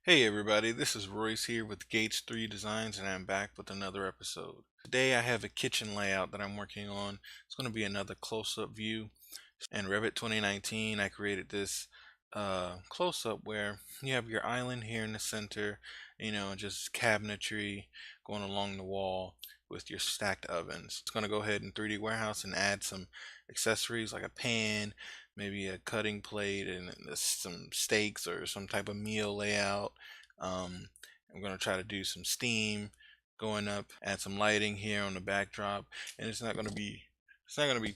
Hey everybody, this is Royce here with Gates 3 Designs and I'm back with another episode. Today I have a kitchen layout that I'm working on. It's going to be another close-up view. In Revit 2019 I created this close-up where you have your island here in the center, just cabinetry going along the wall with your stacked ovens. It's going to go ahead in 3D Warehouse and add some accessories like a pan, maybe a cutting plate, and some steaks or some type of meal layout. um, I'm going to try to do some steam going up, add some lighting here on the backdrop, and it's not going to be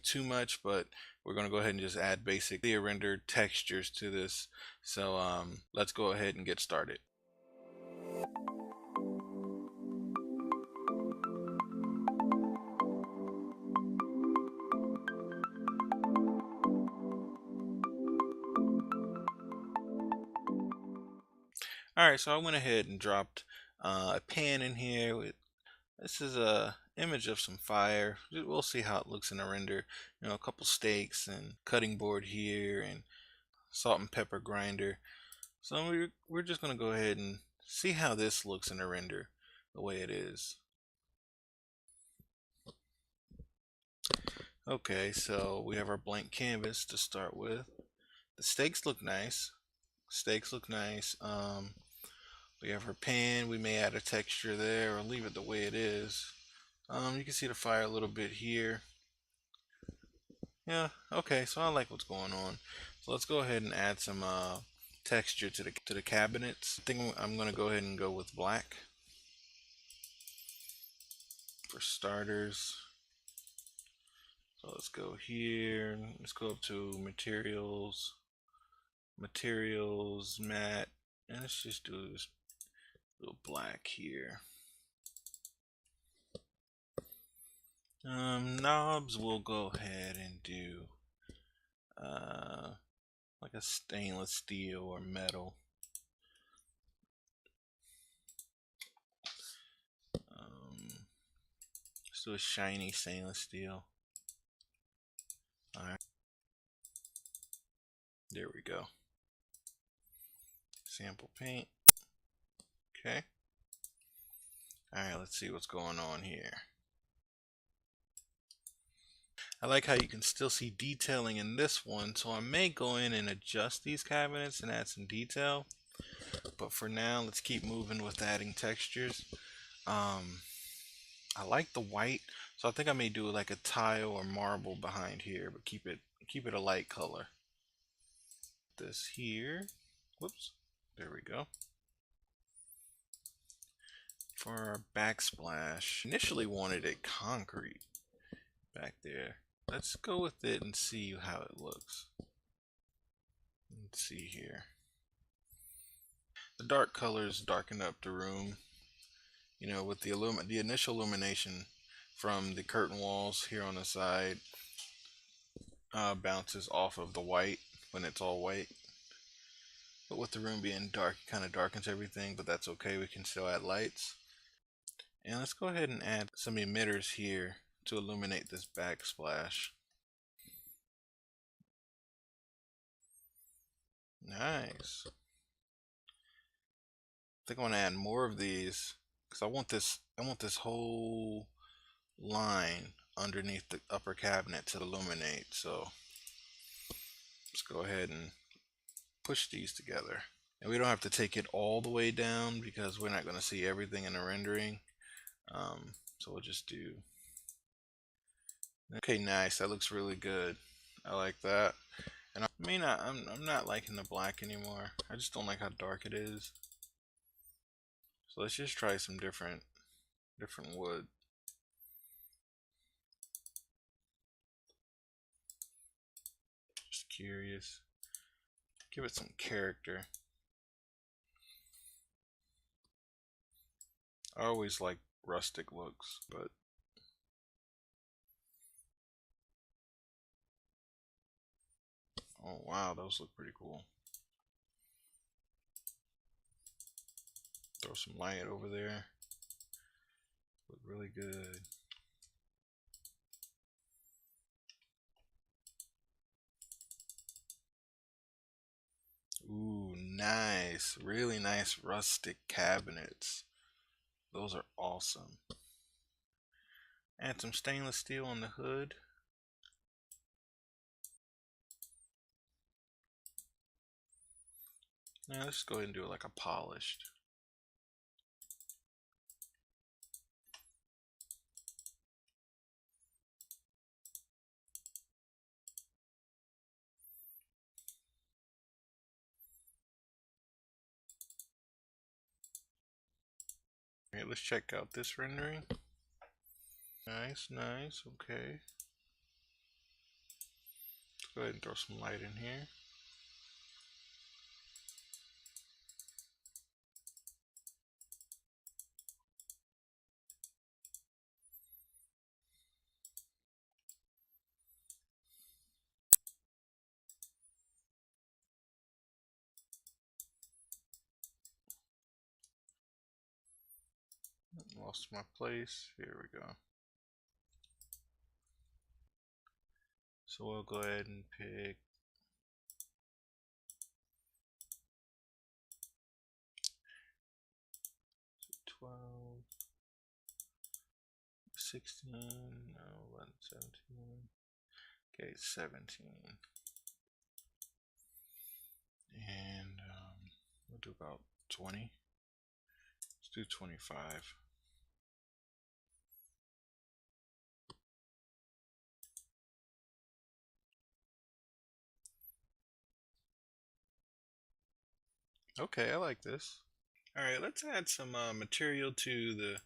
too much, but we're going to go ahead and just add basic Thea Render textures to this. So let's go ahead and get started. Alright, so I went ahead and dropped a pan in here with this is a image of some fire. We'll see how it looks in the render. A couple steaks and cutting board here and salt and pepper grinder. So we're just gonna go ahead and see how this looks in the render the way it is. Okay, so we have our blank canvas to start with. The steaks look nice. Steaks look nice. We have our pan. We may add a texture there or leave it the way it is. You can see the fire a little bit here. Yeah, okay, so I like what's going on. So let's go ahead and add some texture to the cabinets. I think I'm gonna go ahead and go with black for starters. So let's go here. Let's go up to materials, matte, and let's just do this little black here. Knobs, we'll go ahead and do like a stainless steel or metal. Let's do a shiny stainless steel. Alright, there we go. Sample paint. Okay. Alright, let's see what's going on here. I like how you can still see detailing in this one, so I may go in and adjust these cabinets and add some detail. But for now, let's keep moving with adding textures. I like the white, so I think I may do like a tile or marble behind here, but keep it a light color. This here, whoops, there we go. For our backsplash, initially wanted it concrete back there. Let's go with it and see how it looks. Let's see here. The dark colors darken up the room. With the initial illumination from the curtain walls here on the side bounces off of the white when it's all white. But with the room being dark, it kind of darkens everything, but that's okay. We can still add lights. And let's go ahead and add some emitters here to illuminate this backsplash. Nice. I think I want to add more of these because I want this whole line underneath the upper cabinet to illuminate. So let's go ahead and push these together. And we don't have to take it all the way down because we're not going to see everything in the rendering. So we'll just do. Okay, nice. That looks really good. I like that. And I'm not liking the black anymore. I just don't like how dark it is. So let's just try some different wood. Just curious. Give it some character. I always like rustic looks, but oh wow, those look pretty cool. Throw some light over there. Look really good. Ooh, Nice, really nice rustic cabinets. Those are awesome. Add some stainless steel on the hood. Now let's go ahead and do it like a polished. Okay, let's check out this rendering. Nice, nice, okay. Let's go ahead and throw some light in here. Lost my place. Here we go. So we'll go ahead and pick 12, 16, no, 11, 17. Okay, 17. And we'll do about 20. Let's do 25. Okay, I like this. Alright, let's add some material to the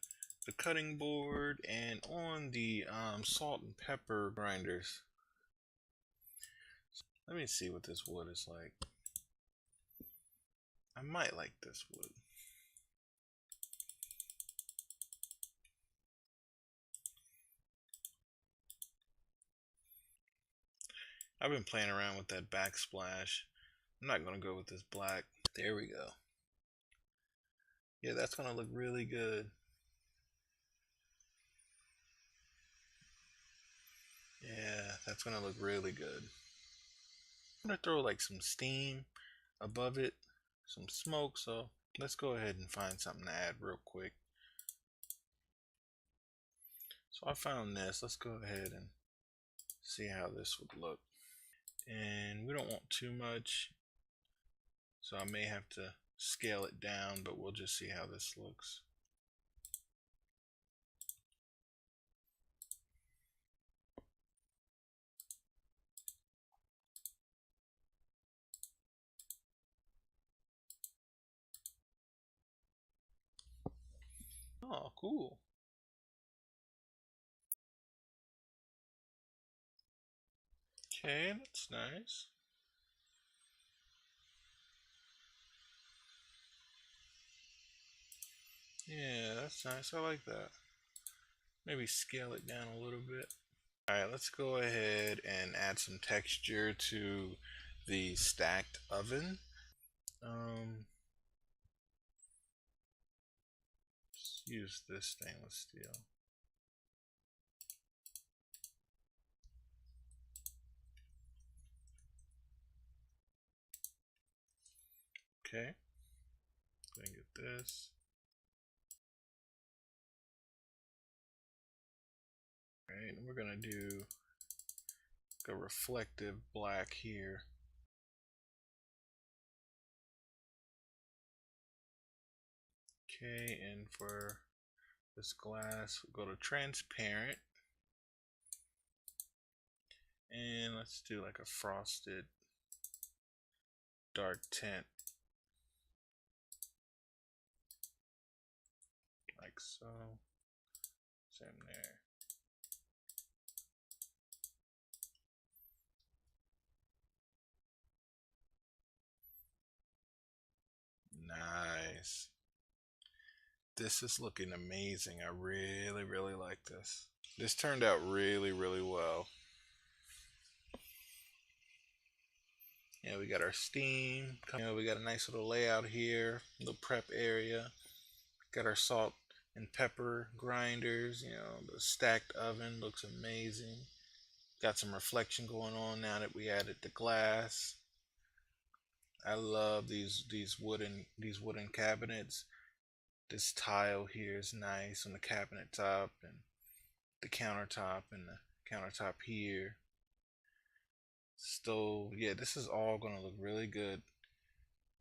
cutting board and on the salt and pepper grinders. Let me see what this wood is like. I might like this wood. I've been playing around with that backsplash. I'm not going to go with this black. There we go. Yeah, that's going to look really good. Yeah, that's going to look really good. I'm going to throw like some steam above it, some smoke, so let's go ahead and find something to add real quick. So I found this. Let's go ahead and see how this would look. And we don't want too much, so I may have to scale it down, but we'll just see how this looks. Oh, cool. Okay, that's nice. Yeah, that's nice. I like that. Maybe scale it down a little bit. Alright, let's go ahead and add some texture to the stacked oven. Just use this stainless steel. Okay, then get this. Alright, and we're gonna do a reflective black here. Okay, and for this glass, we'll go to transparent. And let's do like a frosted dark tint. Like so. Same there. Nice. This is looking amazing. I really, really like this. This turned out really, really well. Yeah, we got our steam. We got a nice little layout here, little prep area. Got our salt and pepper grinders. The stacked oven looks amazing. Got some reflection going on now that we added the glass. I love these wooden cabinets. This tile here is nice on the cabinet top and the countertop and the countertop here. Stove. Yeah, this is all gonna look really good.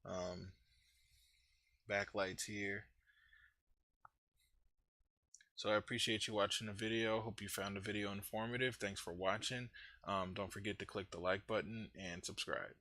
Um, Backlights here. So I appreciate you watching the video. Hope you found the video informative. Thanks for watching. Don't forget to click the like button and subscribe.